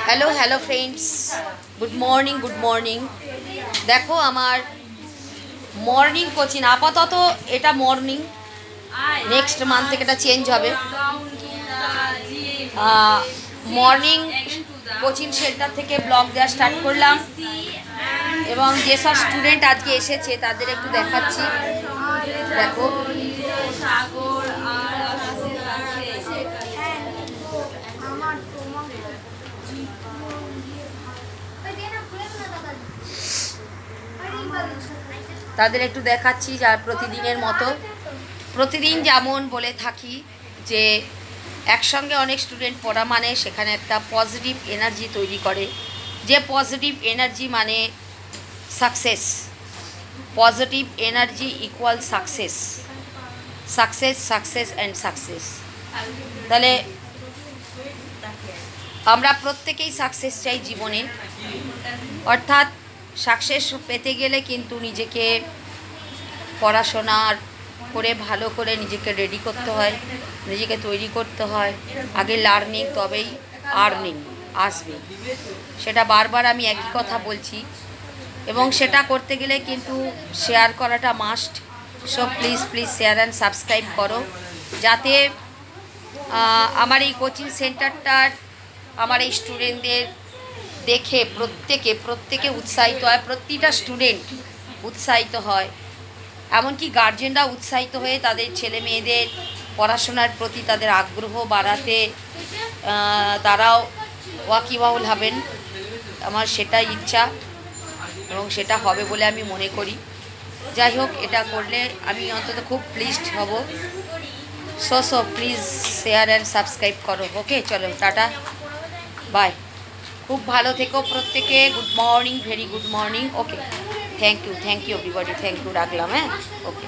Hello hello friends, good morning. দেখো আমার morning coaching, আপাতত এটা মর্নিং, নেক্সট মান্থ থেকে এটা চেঞ্জ হবে। মর্নিং কোচিং সেন্টার থেকে ব্লগ দেওয়া স্টার্ট করলাম এবং যেসব স্টুডেন্ট আজকে এসেছে তাদের একটু দেখাচ্ছি। দেখো তাদের একটু দেখাচ্ছি, যার প্রতিদিনের মতো প্রতিদিন যেমন বলে থাকি যে একসঙ্গে অনেক স্টুডেন্ট পড়া মানে সেখানে একটা পজিটিভ এনার্জি তৈরি করে, যে পজিটিভ এনার্জি মানে success. Positive energy equal success, success success and success. তাহলে আমরা প্রত্যেকেই সাকসেস চাই জীবনে, অর্থাৎ সাকসেস পেতে গেলে কিন্তু নিজেকে পড়াশোনা করে ভালো করে নিজেকে রেডি করতে হয়, নিজেকে তৈরি করতে হয়। আগে লার্নিং, তবেই আর্নিং আসবে। সেটা বারবার আমি একই কথা বলছি এবং সেটা করতে গেলে কিন্তু শেয়ার করাটা must. So please please share and subscribe করো, যাতে আমার এই কোচিং সেন্টারটার আমার এই স্টুডেন্টদের দেখে প্রত্যেকে উৎসাহিত হয়, প্রতিটা স্টুডেন্ট উৎসাহিত হয়, এমনকি গার্জেনরা উৎসাহিত হয়ে তাদের ছেলে মেয়েদের পড়াশোনার প্রতি তাদের আগ্রহ বাড়াতে তারাও ওয়াকিবহাল হবেন। আমার সেটাই ইচ্ছা এবং সেটা হবে বলে আমি মনে করি। যাই হোক, এটা করলে আমি অন্তত খুব প্লিজড হব। So please share and subscribe করো। ওকে, চলো টাটা, বাই। খুব ভালো থেকো প্রত্যেকে। Good morning, very good morning. Okay, thank you everybody, thank you, রাখলাম। হ্যাঁ, ওকে।